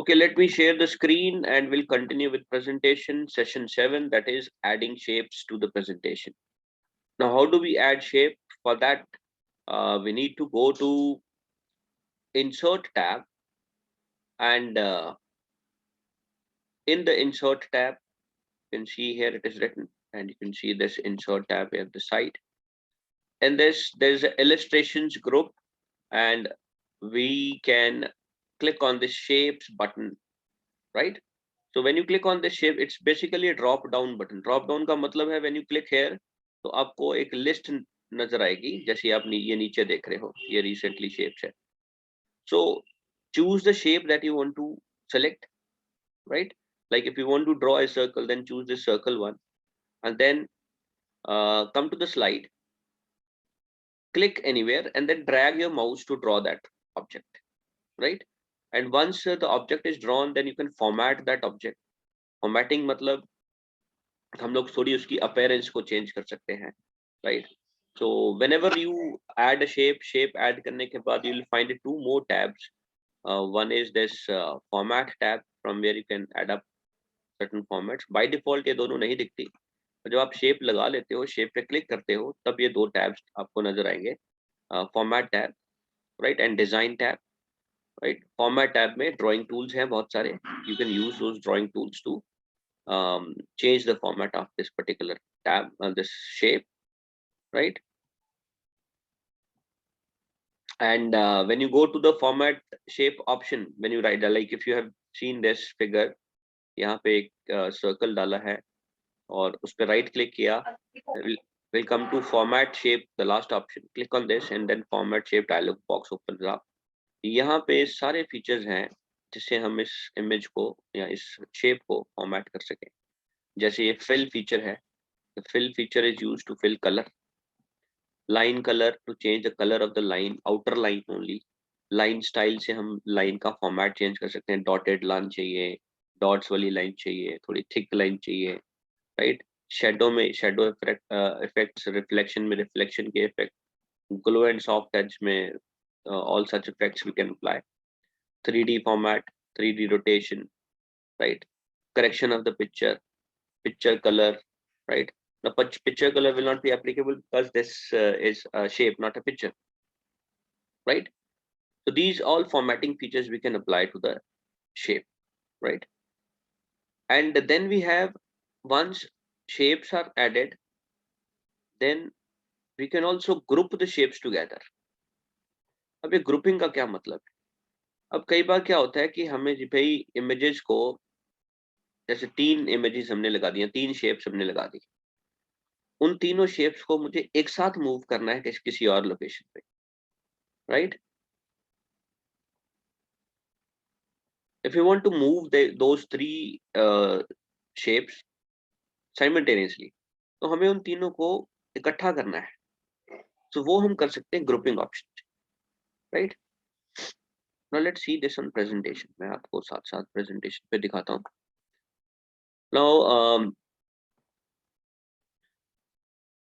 Okay, let me share the screen and we'll continue with presentation session 7, that is adding shapes to the presentation. Now, how do we add shape? For that, we need to go to insert tab, and in the insert tab, you can see here it is written, and you can see this insert tab at the side. And there's an illustrations group, and we can click on the shapes button, right? So when you click on this shape, it's basically a drop down button. Drop down का मतलब है when you click here, तो आपको एक list नजर आएगी, जैसे आप ये नीचे देख रहे हो, ये recently shapes है. So choose the shape that you want to select, right? Like if you want to draw a circle, then choose the circle one, and then come to the slide, click anywhere, and then drag your mouse to draw that object, right? And once the object is drawn, then you can format that object. Formatting मतलब हम लोग थोड़ी उसकी appearance को change कर सकते हैं, right? So whenever you add a shape add करने के बाद you'll find two more tabs. One is this format tab, from where you can add up certain formats. By default ये दोनों नहीं दिखती, जब आप shape लगा लेते हो, shape पे click करते हो, तब ये दो tabs आपको नजर आएंगे. Format tab, right, and design tab, right? Format tab में drawing tools हैं बहुत सारे. You can use those drawing tools to change the format of this particular tab, this shape, right? And when you go to the format shape option, when you write, like if you have seen this figure, यहाँ पे एक circle डाला है और उस पे right click किया, will come to format shape, the last option. Click on this and then format shape dialog box opens up. यहाँ पे सारे features हैं जिससे हम इस image को या इस shape को format कर सकें. जैसे ये fill feature है, the fill feature is used to fill color. Line color, to change the color of the line, outer line only. Line style से हम line का format change कर सकते हैं. Dotted line चाहिए, dots वाली line चाहिए, थोड़ी thick line चाहिए, right? Shadow में shadow effects, reflection में reflection के effect, glow and soft edge में all such effects we can apply. 3D format, 3D rotation, right? Correction of the picture color, right? The picture color will not be applicable because this is a shape, not a picture, right? So these all formatting features we can apply to the shape, right? And then we have, once shapes are added, then we can also group the shapes together. अब ये grouping का क्या मतलब है? अब कई बार क्या होता है कि हमें भाई images को, जैसे 3 images हमने लगा दी, 3 shapes हमने लगा दी, उन तीनों shapes को मुझे एक साथ move करना है किसी और location पे, right? If you want to move those 3 shapes simultaneously, तो हमें उन तीनों को इकट्ठा करना है, तो वो हम कर सकते हैं grouping option, right? Now let's see this on presentation. मैं आपको साथ साथ presentation पे दिखाता हूँ.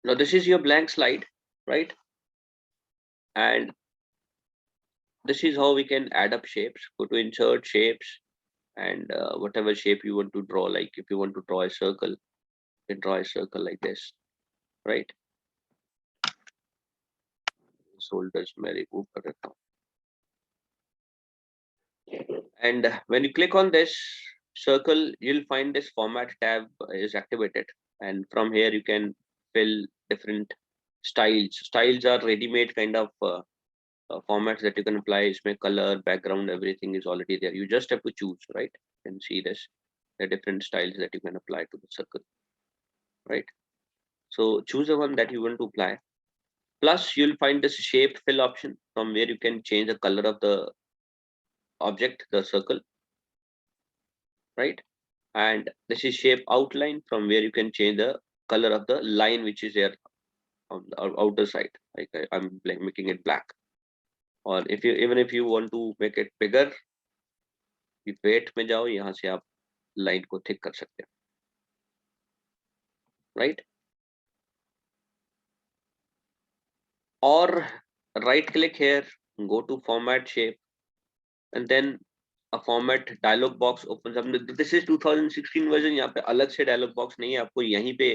Now this is your blank slide, right? And this is how we can add up shapes. Go to insert shapes, and whatever shape you want to draw, like if you want to draw a circle, you can draw a circle like this, right? Shoulders मैं remove कर देता हूँ. And when you click on this circle, you'll find this format tab is activated, and from here you can fill different styles. Styles are ready-made kind of formats that you can apply. Isme color, background, everything is already there. You just have to choose, right? You can see this, the different styles that you can apply to the circle, right? So choose the one that you want to apply. Plus you'll find this shape fill option, from where you can change the color of the object, the circle, right? And this is shape outline, from where you can change the color of the line which is there on the outer side, like I'm making it black. Or if you, even if you want to make it bigger, you weight में जाओ, यहाँ से आप line को thick कर सकते हैं, right? Or right click here, go to format shape, and then a format dialog box opens up. This is 2016 version, यहाँ पे अलग से dialog box नहीं है, आपको यहीं पे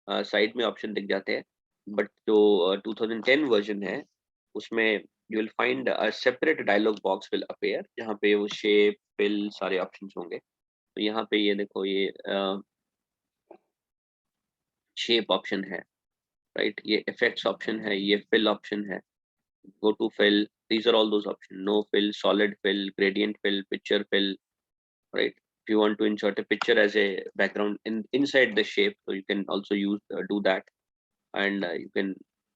साइड में ऑप्शन दिख जाते हैं. बट जो 2010 वर्जन है उसमें you will find a separate dialog box will appear, जहाँ पे वो shape, fill सारे options होंगे. तो यहाँ पे ये देखो, ये shape option है, right? ये effects option है, ये fill option है. Go to fill. These are all those options: no fill, solid fill, gradient fill, picture fill, right? If you want to insert a picture as a background inside the shape, so you can also use do that, and you can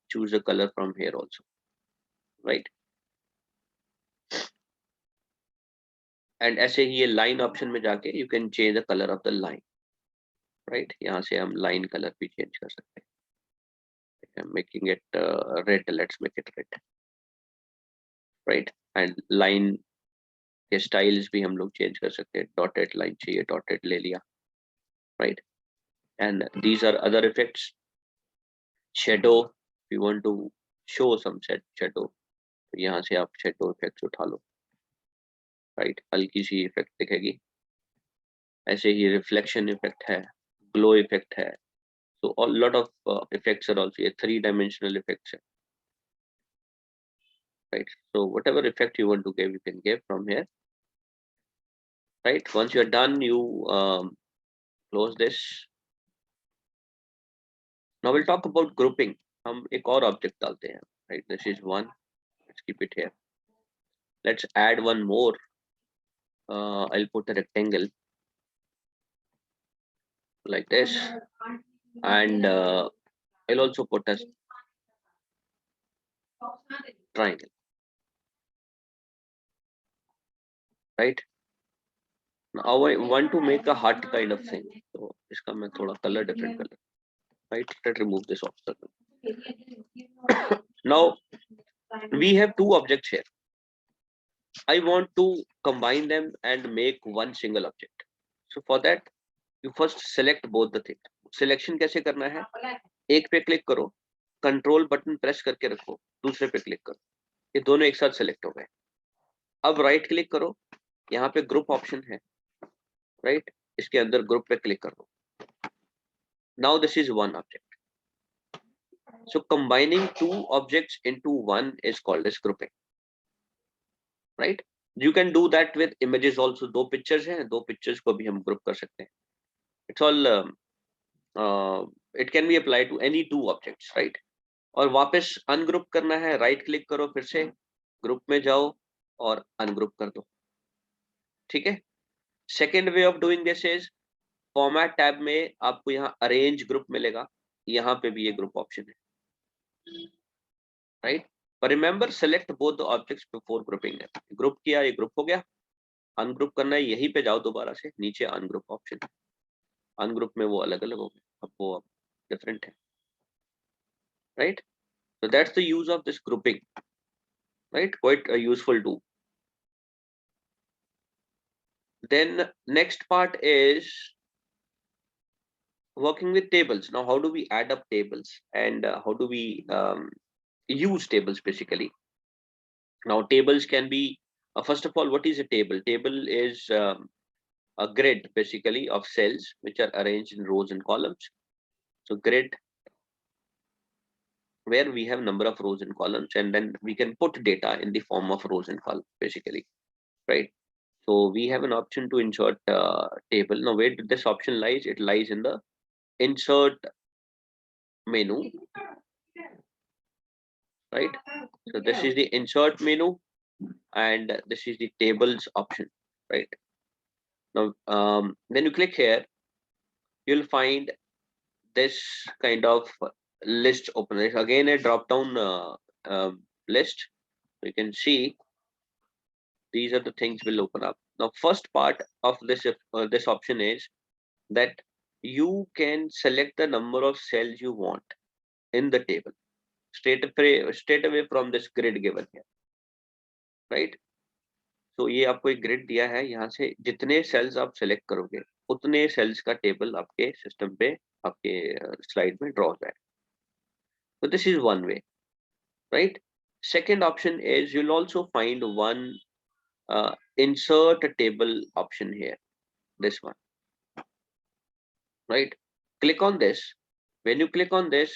choose a color from here also, right? And ऐसे ही ये line option में जाके you can change the color of the line, right? यहाँ से हम line color भी change कर सकते हैं. I'm making it red. Let's make it red, right? And line के styles भी हम लोग change कर सकते हैं. Dotted line चाहिए, dotted ले लिया, right? And these are other effects. Shadow, if you want to show some shadow, तो यहाँ से आप shadow effects उठा लो, right? हल्की सी effect दिखेगी. ऐसे ही reflection effect है, glow effect है. So a lot of effects are also, ये 3-dimensional effects है, right? So whatever effect you want to give, you can give from here, right? Once you are done, you close this. Now we'll talk about grouping. हम एक और object डालते हैं, right? This is one. Let's keep it here. Let's add one more. I'll put a rectangle like this, and I'll also put a triangle, right? Now I want to make a heart kind of thing, so इसका मैं थोड़ा color different color, right? Let's remove this obstacle. Now we have two objects here. I want to combine them and make one single object. So for that, you first select both the things. Selection कैसे करना है? एक पे click करो, control button press करके रखो, दूसरे पे क्लिक करो, ये दोनों एक साथ सेलेक्ट हो गए. अब राइट क्लिक करो, यहाँ पे ग्रुप ऑप्शन है, राइट? इसके अंदर ग्रुप पे क्लिक कर दो. Now this is one object. So combining two objects into one is called as grouping, right? You can do that with images also. दो पिक्चर्स हैं, दो पिक्चर्स को भी हम ग्रुप कर सकते हैं. It's all it can be applied to any two objects, right? और वापस अनग्रुप करना है, राइट क्लिक करो, फिर से ग्रुप में जाओ और अनग्रुप कर दो, ठीक है? Second way of doing this is format tab में आपको यहाँ अरेंज ग्रुप मिलेगा, यहाँ पे भी ये ग्रुप ऑप्शन है, राइट? पर remember, select both the objects before grouping. Group किया, ये ग्रुप हो गया. अनग्रुप करना है, यहीं पे जाओ दोबारा से, नीचे अनग्रुप ऑप्शन. अनग्रुप में वो अलग अलग हो गए, अब वो डिफरेंट है, right? So that's the use of this grouping, right? Quite a useful tool. Then next part is working with tables. Now, how do we add up tables, and how do we use tables basically? Now, tables can be, first of all, what is a table? Table is a grid basically of cells which are arranged in rows and columns. So grid, where we have number of rows and columns, and then we can put data in the form of rows and columns basically, right? So we have an option to insert table. Now where this option lies, it lies in the insert menu, right? So this is the insert menu, and this is the tables option, right? Now when you click here, you'll find this kind of list open. It's again a drop down list. You can see these are the things will open up. Now first part of this option is that you can select the number of cells you want in the table straight away from this grid given here, right? So ये आपको एक grid दिया है, यहाँ से जितने cells आप select करोगे उतने cells का table आपके system पे, आपके slide में draw हो जाएगा. So this is one way, right? Second option is you'll also find one insert a table option here, this one, right? Click on this. When you click on this,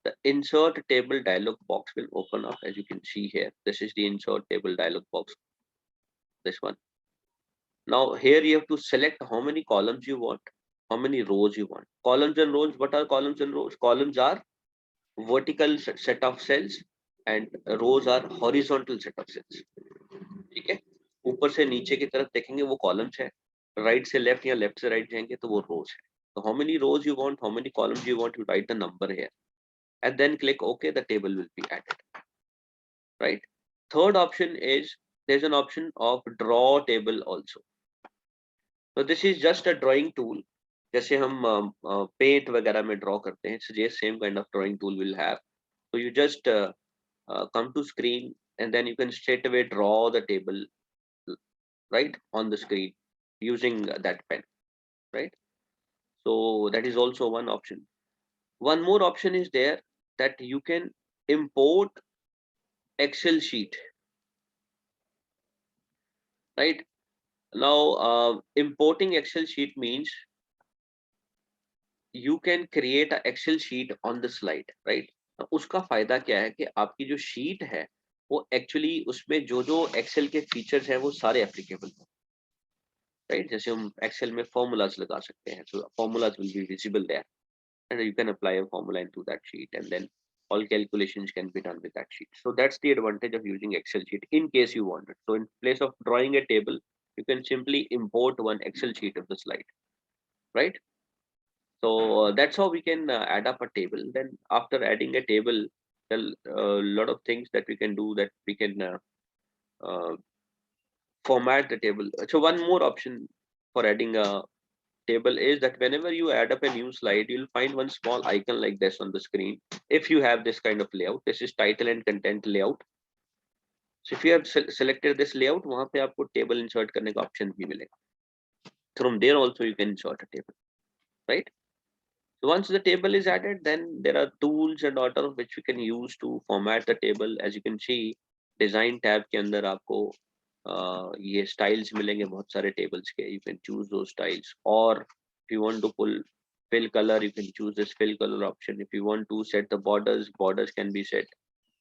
the insert table dialog box will open up. As you can see here, this is the insert table dialog box, this one. Now here you have to select how many columns you want, how many rows you want. Columns and rows, what are columns and rows? Columns are vertical set of cells and rows are horizontal set of cells. ठीक है, ऊपर से नीचे की तरफ देखेंगे वो columns है, राइट से लेफ्ट या लेफ्ट से राइट जाएंगे तो वो रोज है. So how many rows you want, how many columns you want, you write the number here and then click OK, the table will be added, right? Third option is there's an option of draw table also. So this is just a drawing tool. जैसे हम paint वगैरह में draw करते हैं, so yes, same kind of drawing tool will have. So you just come to screen and then you can straight away draw the table right on the screen using that pen, right? So that is also one option. One more option is there that you can import Excel sheet, right? Now importing Excel sheet means you can create a Excel sheet on the slide, right? उसका फायदा क्या है कि आपकी जो sheet है वो actually उसमें जो जो एक्सेल के फीचर्स हैं वो सारे एप्लीकेबल हैं, राइट? जैसे हम एक्सेल में फॉर्मूलाज लगा सकते हैं, so formulas will be visible there and you can apply a formula into that sheet and then all calculations can be done with that sheet. So that's the advantage of using Excel sheet in case you want it. So in place of drawing a table, you can simply import one Excel sheet of the slide, right? So that's how we can add up a table. Then after adding a table, a lot of things that we can do, that we can uh, format the table. So one more option for adding a table is that whenever you add up a new slide, you'll find one small icon like this on the screen. If you have this kind of layout, this is title and content layout. So if you have selected this layout, वहाँ पे आपको table insert करने का option भी मिलेगा. From there also you can insert a table, right? So once the table is added, then there are tools and order which we can use to format the table. As you can see, design tab के अंदर आपको ये styles मिलेंगे बहुत सारे tables के. You can choose those styles, or if you want to fill color, you can choose this fill color option. If you want to set the borders, borders can be set,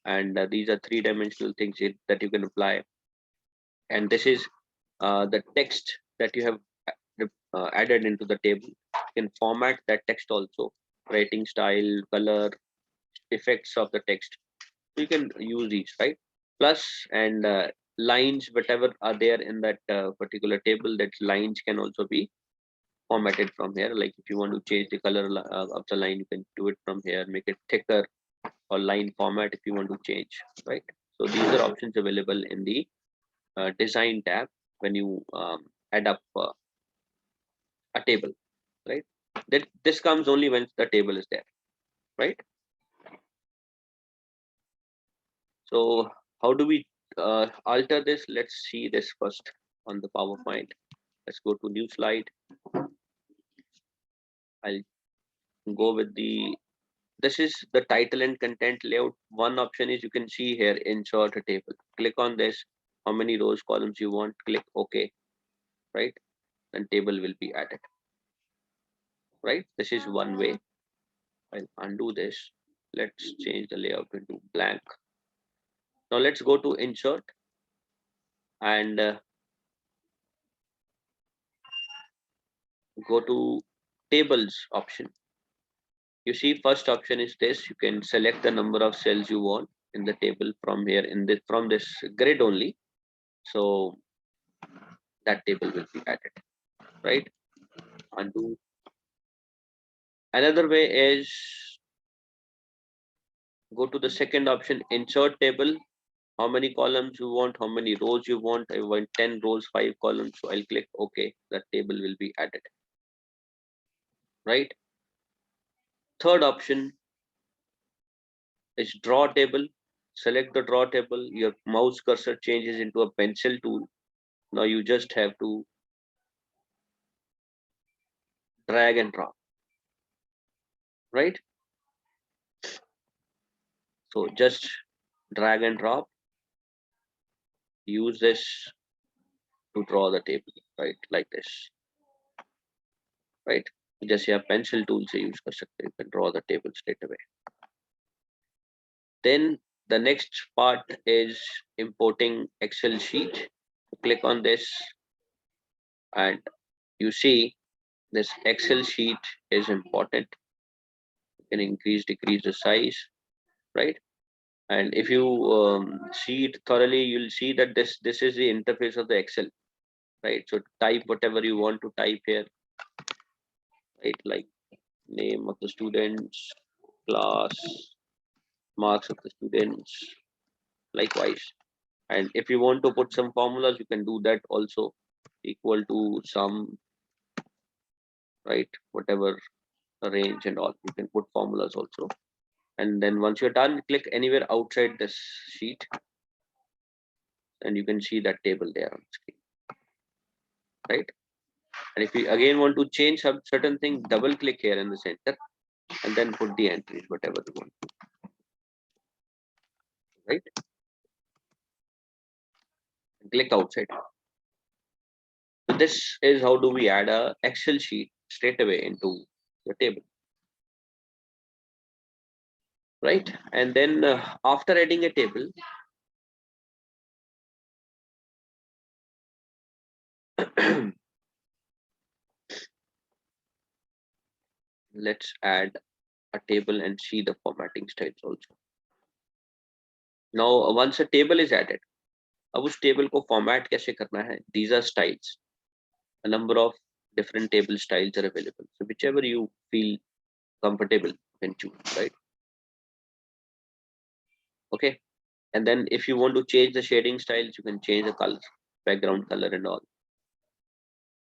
and these are three-dimensional things that you can apply. And this is the text that you have added into the table. You can format that text also, writing style, color, effects of the text. So you can use these, right? Plus and lines, whatever are there in that particular table, that lines can also be formatted from here. Like if you want to change the color of the line, you can do it from here, make it thicker, or line format if you want to change, right? So these are options available in the design tab when you add up a table, right? That this comes only when the table is there, right? So how do we alter this? Let's see this first on the PowerPoint. Let's go to new slide. I'll go with this is the title and content layout. One option is, you can see here, insert a table. Click on this, how many rows, columns you want, click OK, right? And table will be added, right? This is one way. I'll undo this. Let's change the layout into blank. Now let's go to insert and go to tables option. You see, first option is this. You can select the number of cells you want in the table from here, from this grid only. So that table will be added, right? Undo. Another way is go to the second option, insert table. How many columns you want, how many rows you want. I want 10 rows, 5 columns. So I'll click OK. That table will be added, right? Third option is draw table. Select the draw table. Your mouse cursor changes into a pencil tool. Now you just have to drag and drop, right? So just drag and drop. Use this to draw the table, right? Like this, right? जैसे आप pencil tool से use कर सकते हैं, you can draw the table straight away. Then the next part is importing Excel sheet. Click on this and you see this Excel sheet is important. You can increase, decrease the size, right? And if you see it thoroughly, you'll see that this is the interface of the Excel, right? So type whatever you want to type here, right? Like name of the students, class, marks of the students, likewise. And if you want to put some formulas, you can do that also, equal to some, right? Whatever the range and all, you can put formulas also. And then once you're done, click anywhere outside this sheet and you can see that table there on screen, right? And if you again want to change some certain thing, double click here in the center and then put the entries, whatever you want, right? And click outside. So this is how do we add a Excel sheet straight away into the table, right? And then after adding a table, let's add a table and see the formatting styles also. Now once a table is added, अब उस table को format कैसे करना है? These are styles. A number of different table styles are available. So whichever you feel comfortable, you can choose, right? Okay. And then if you want to change the shading styles, you can change the color, background color and all.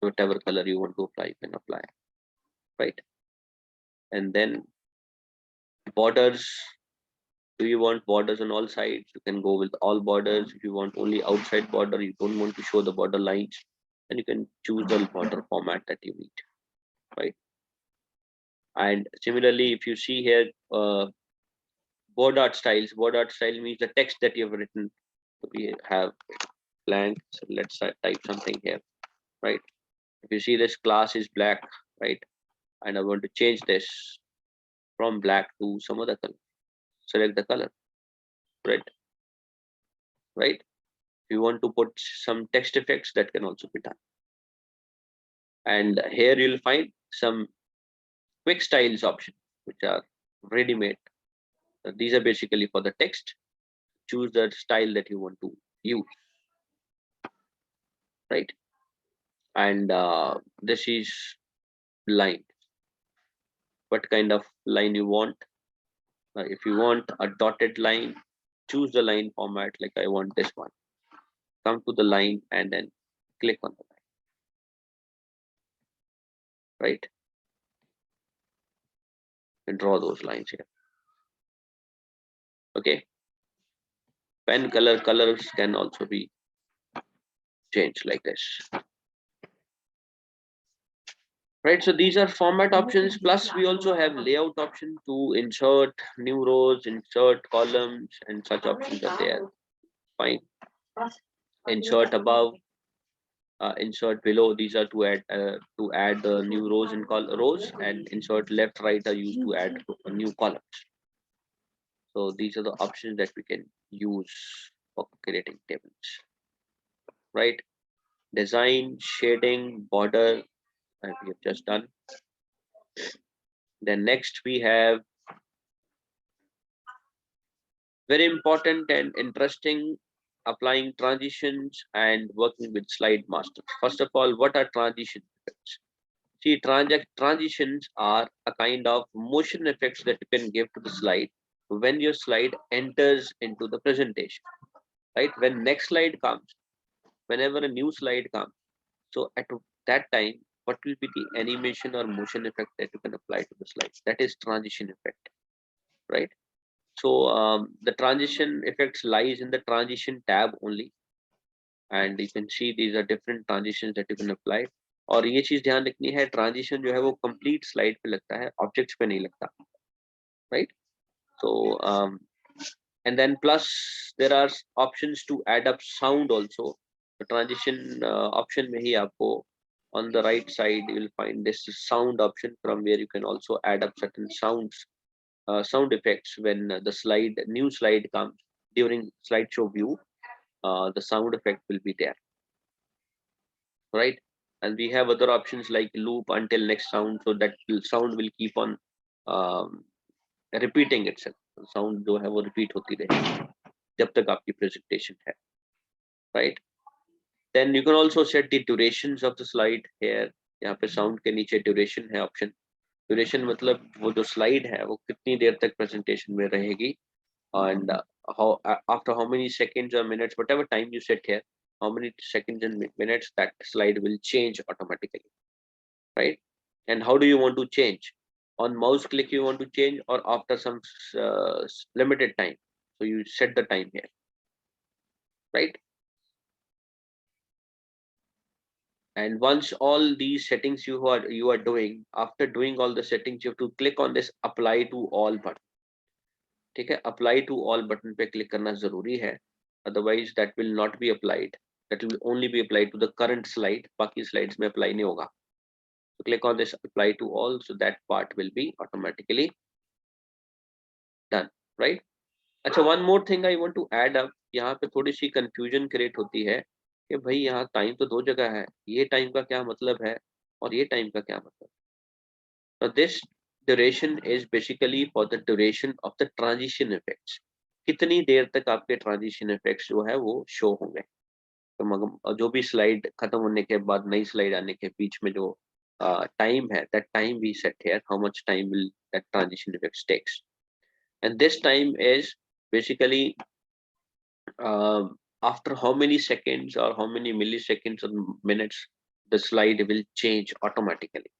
Whatever color you want to apply, you can apply, right? And then borders. Do you want borders on all sides? You can go with all borders. If you want only outside border, you don't want to show the border lines, then you can choose the border format that you need, right? And similarly, if you see here, board art styles. Board art style means the text that you have written. We have blank. So let's type something here, right? If you see this class is black, right? And I want to change this from black to some other color. Select the color, red, right? If you want to put some text effects, that can also be done. And here you'll find some quick styles option, which are ready-made. So these are basically for the text. Choose the style that you want to use, right? And this is line. What kind of line you want? If you want a dotted line, choose the line format. Like I want this one. Come to the line and then click on the line, right? And draw those lines here. Okay. Pen colors can also be changed like this. Right, so these are format options. Plus, we also have layout option to insert new rows, insert columns, and such options are there. Fine. Insert above, insert below. These are to add the new rows and rows, and insert left, right are used to add new columns. So these are the options that we can use for creating tables. Right. Design, shading, border, and we have just done. Then next we have very important and interesting, applying transitions and working with slide master. First of all, what are transition effects? See, transitions are a kind of motion effects that you can give to the slide when your slide enters into the presentation, right? When next slide comes, whenever a new slide comes, so at that time, what will be the animation or motion effect that you can apply to the slide? That is transition effect, right? So the transition effects lies in the transition tab only, and you can see these are different transitions that you can apply. और ये चीज ध्यान रखनी है, transition जो है वो complete slide पे लगता है, objects पे नहीं लगता, right? So and then plus there are options to add up sound also. तो ट्रांजिशन ऑप्शन में ही आपको on the right side you will find this sound option, from where you can also add up certain sounds, sound effects when the new slide comes during slideshow view. The sound effect will be there, right? And we have other options like loop until next sound, so that sound will keep on um, repeating itself. Sound जो है वो repeat होती रहेगी जब तक आपकी presentation है, right? Then you can also set the durations of the slide here. यहाँ पे sound के नीचे duration है option. Duration मतलब वो जो slide है वो कितनी देर तक presentation में रहेगी, and after how many seconds or minutes, whatever time you set here, how many seconds and minutes, that slide will change automatically, right? And how do you want to change? On mouse click you want to change, or after some limited time, so you set the time here, right? And once all these settings you are doing, after doing all the settings, you have to click on this apply to all button. ठीक है, apply to all button पे click करना जरूरी है, otherwise that will not be applied. That will only be applied to the current slide, बाकी slides में apply नहीं होगा. So click on this apply to all, so that part will be automatically done, right? अच्छा, one more thing I want to add up. यहाँ पे थोड़ी सी confusion create होती है कि भाई यहाँ टाइम तो दो जगह है, ये टाइम का क्या मतलब है और ये टाइम का क्या मतलब. Now this duration is basically for the duration of the transition effects. कितनी देर तक आपके ट्रांजिशन इफेक्ट्स जो है वो शो होंगे. तो मगर जो भी स्लाइड खत्म होने के बाद नई स्लाइड आने के बीच में जो टाइम है, that time we set here, how much time will that transition effects takes. And this time is basically after how many seconds or how many milliseconds or minutes the slide will change automatically,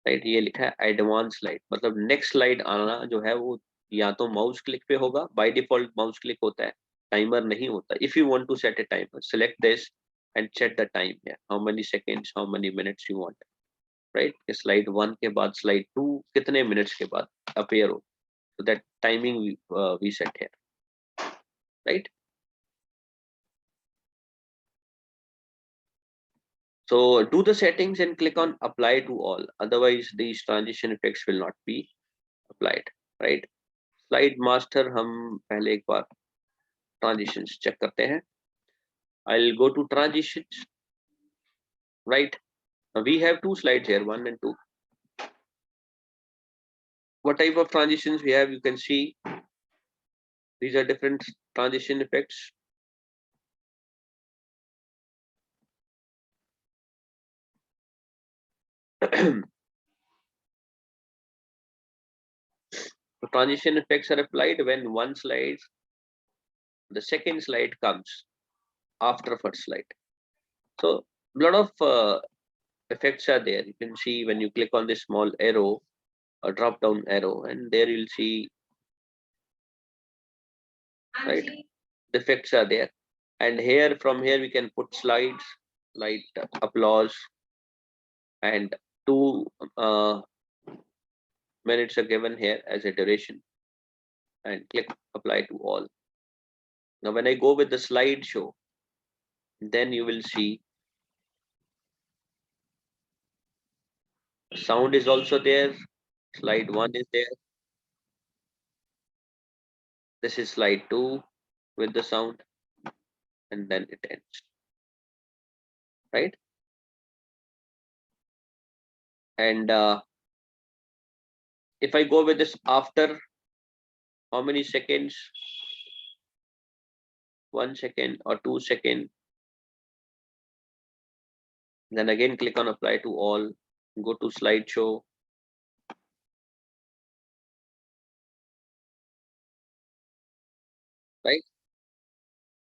right? ये लिखा है advance slide, मतलब next slide आना जो है वो या तो माउस क्लिक पे होगा, बाय डिफॉल्ट माउस क्लिक होता है, टाइमर नहीं होता. If you want to set a timer, select this and set the time here, how many seconds, how many minutes you want, right? Slide 1 के बाद slide 2 कितने minutes के बाद appear हो, so that timing we set here, right? So do the settings and click on apply to all, otherwise these transition effects will not be applied, right? Slide master हम पहले एक बार transitions check करते हैं. I'll go to transitions, right? Now we have two slides here, 1 and 2. What type of transitions we have, you can see these are different transition effects. The transition effects are applied when one slide, the second slide comes after first slide. So a lot of effects are there. You can see when you click on this small arrow, a drop down arrow, and there you'll see, right, the effects are there. And here, from here we can put slides like applause, and 2 minutes are given here as a duration, and click apply to all. Now when I go with the slideshow, then you will see sound is also there, slide 1 is there, this is slide 2 with the sound, and then it ends, right? And if I go with this after how many seconds, 1 second or 2 seconds, then again click on apply to all, go to slideshow, right?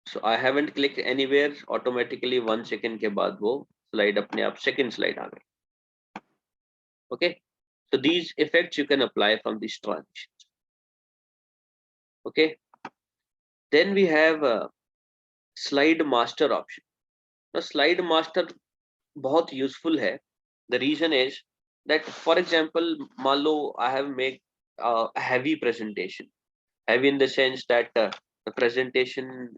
So I haven't clicked anywhere, automatically 1 second के बाद वो slide अपने आप second slide आ गई. Okay, so these effects you can apply from these transitions. Okay, then we have a slide master option. Now slide master बहुत useful है. The reason is that, for example, मान लो I have made a heavy presentation, heavy in the sense that the presentation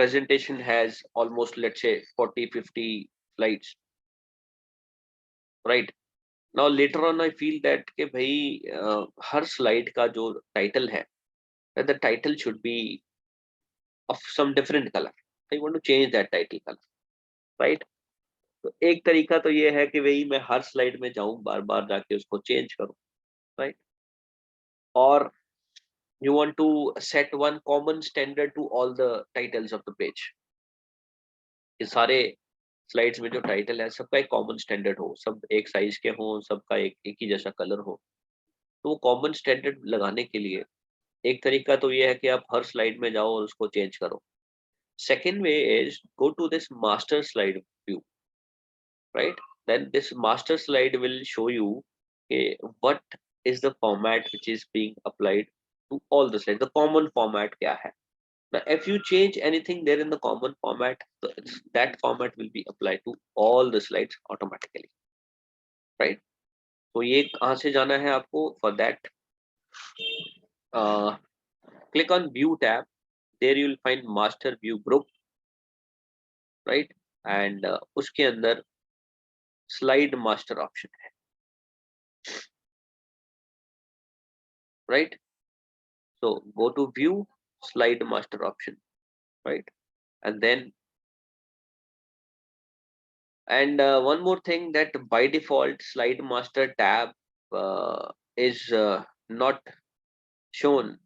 presentation has almost, let's say, 40-50 slides, right? Now later on I feel that कि भाई हर slide का जो title है, that the title should be of some different color. I want to change that title color, right? तो एक तरीका तो ये है कि भाई मैं हर स्लाइड में जाऊं, बार बार जाके उसको चेंज करूं, राइट? और you want to set one common standard to all the titles of the page. ये सारे स्लाइड्स में जो टाइटल है सबका एक कॉमन स्टैंडर्ड हो, सब एक साइज के हो, सबका एक ही जैसा कलर हो। तो वो कॉमन स्टैंडर्ड लगाने के लिए एक तरीका तो ये है कि आप हर स्लाइड में जाओ और उसको चेंज करो। Second way is go to this master slide view, right? Then this master slide will show you what is the format which is being applied to all the slides. The common format kya hai. Now, if you change anything there in the common format, that format will be applied to all the slides automatically, right? So ye kahan se jana hai aapko? For that, click on View tab. There you will find Master View Group, right? And uske andar Slide Master option hai, right? So go to View, Slide Master option, right? And then one more thing, that by default Slide Master tab is not shown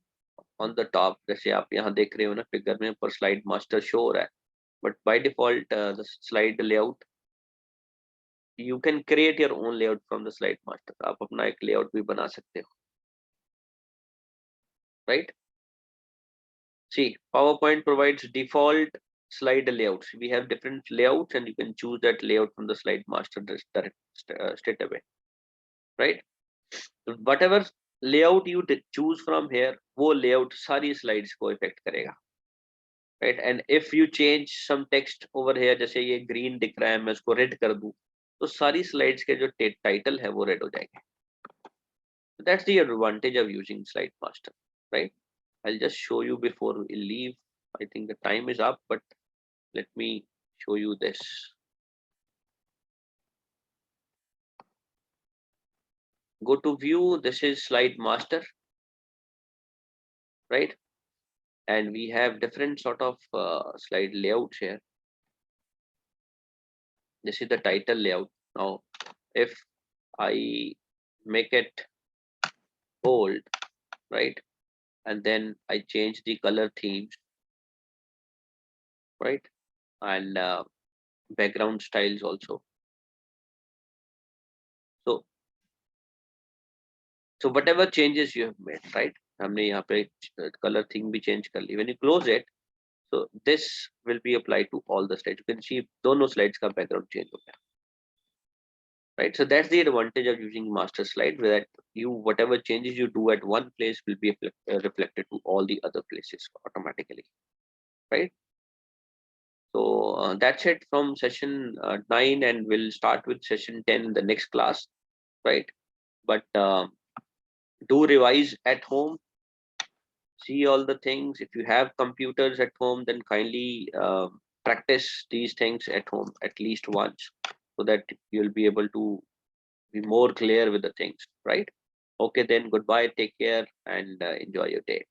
on the top. जैसे आप यहाँ देख रहे हो ना figure में, पर Slide Master show हो रहा है, but by default the slide layout, you can create your own layout from the Slide Master. आप अपना एक layout भी बना सकते हो, right? See, PowerPoint provides default slide layouts. We have different layouts and you can choose that layout from the Slide Master straight away, right? So whatever layout you choose from here, वो layout सारी slides को affect करेगा, right? And if you change some text over here, जैसे ये green दिख रहा है, मैं उसको red कर दूँ, तो सारी slides के जो title है वो red हो जाएंगे. So that's the advantage of using Slide Master, right? I'll just show you before we leave. I think the time is up, but let me show you this. Go to View. This is Slide Master, right? And we have different sort of slide layouts here. This is the title layout. Now, if I make it bold, right? And then I change the color themes, right? And background styles also. So whatever changes you have made, right? हमने यहाँ पे color theme भी change कर ली. When you close it, so this will be applied to all the slides. You can see दोनों slides का background change हो गया, right? So that's the advantage of using master slide, where that you whatever changes you do at one place will be reflected to all the other places automatically, right? So that's it from session 9, and we'll start with session 10 in the next class, right? But do revise at home, see all the things. If you have computers at home, then kindly practice these things at home at least once, so that you'll be able to be more clear with the things, right? Okay, then goodbye, take care, and enjoy your day.